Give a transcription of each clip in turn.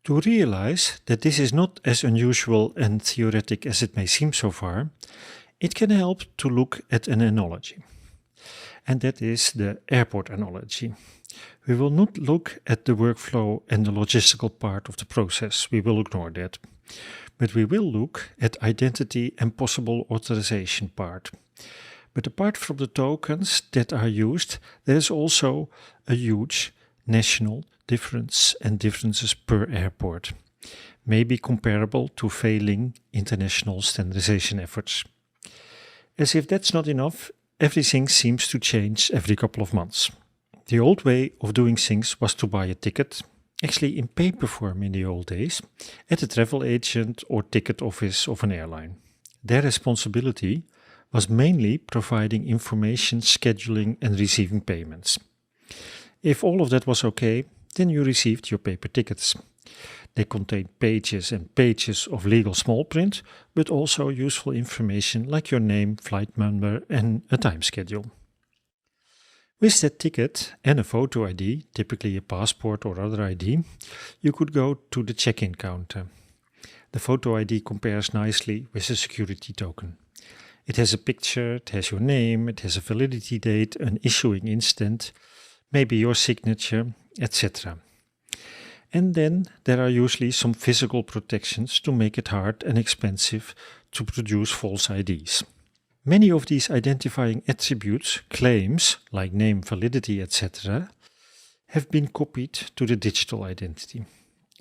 To realize that this is not as unusual and theoretic as it may seem so far, it can help to look at an analogy. And that is the airport analogy. We will not look at the workflow and the logistical part of the process, we will ignore that. But we will look at identity and possible authorization part. But apart from the tokens that are used, there is also a huge national difference and differences per airport, maybe comparable to failing international standardization efforts. As if that's not enough, everything seems to change every couple of months. The old way of doing things was to buy a ticket, actually in paper form in the old days, at a travel agent or ticket office of an airline. Their responsibility was mainly providing information, scheduling and receiving payments. If all of that was okay, then you received your paper tickets. They contained pages and pages of legal small print, but also useful information like your name, flight number and a time schedule. With that ticket and a photo ID, typically a passport or other ID, you could go to the check-in counter. The photo ID compares nicely with a security token. It has a picture, it has your name, it has a validity date, an issuing instant, maybe your signature, etc. And then there are usually some physical protections to make it hard and expensive to produce false IDs. Many of these identifying attributes, claims like name, validity, etc., have been copied to the digital identity.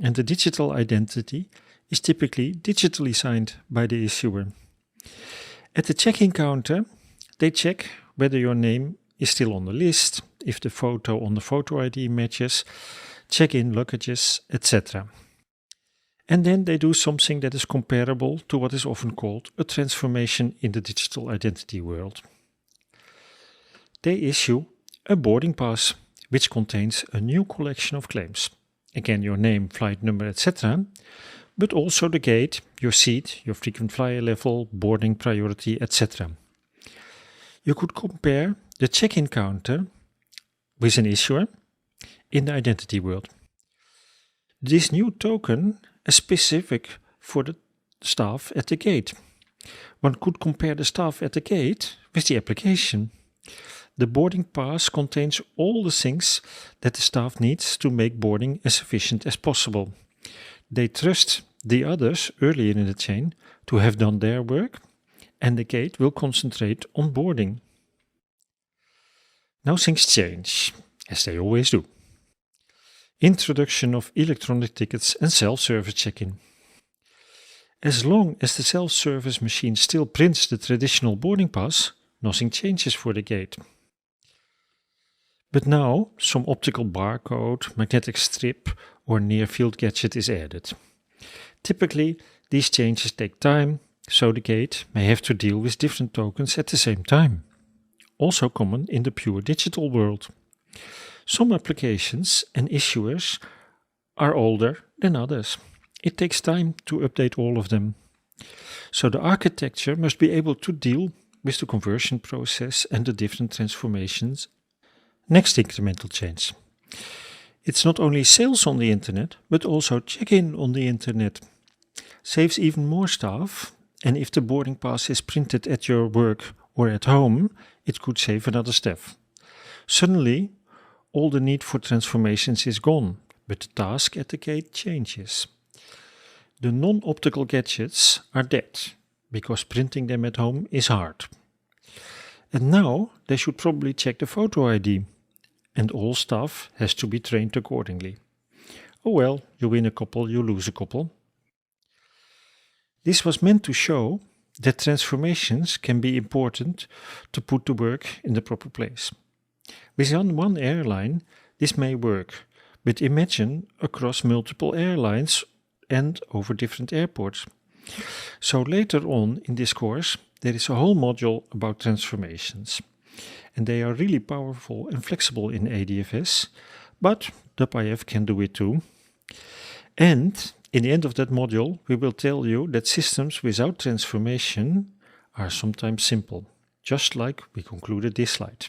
And the digital identity is typically digitally signed by the issuer. At the check-in counter, they check whether your name is still on the list, if the photo on the photo ID matches, check-in luggages, etc. And then they do something that is comparable to what is often called a transformation in the digital identity world. They issue a boarding pass, which contains a new collection of claims. Again, your name, flight number, etc., but also the gate, your seat, your frequent flyer level, boarding priority, etc. You could compare the check-in counter with an issuer in the identity world. This new token is specific for the staff at the gate. One could compare the staff at the gate with the application. The boarding pass contains all the things that the staff needs to make boarding as efficient as possible. They trust the others earlier in the chain to have done their work, and the gate will concentrate on boarding. Now things change, as they always do. Introduction of electronic tickets and self-service check-in. As long as the self-service machine still prints the traditional boarding pass, nothing changes for the gate. But now some optical barcode, magnetic strip or near-field gadget is added. Typically these changes take time, so the gate may have to deal with different tokens at the same time. Also common in the pure digital world. Some applications and issuers are older than others. It takes time to update all of them. So the architecture must be able to deal with the conversion process and the different transformations. Next incremental change. It's not only sales on the internet, but also check-in on the internet. Saves even more staff, and if the boarding pass is printed at your work or at home, it could save another staff. Suddenly, all the need for transformations is gone, but the task at the gate changes. The non-optical gadgets are dead, because printing them at home is hard. And now they should probably check the photo ID, and all staff has to be trained accordingly. Oh well, you win a couple, you lose a couple. This was meant to show that transformations can be important to put the work in the proper place. Within one airline, this may work, but imagine across multiple airlines and over different airports. So later on in this course, there is a whole module about transformations. And they are really powerful and flexible in ADFS, but WIF can do it too. And in the end of that module, we will tell you that systems without transformation are sometimes simple, just like we concluded this slide.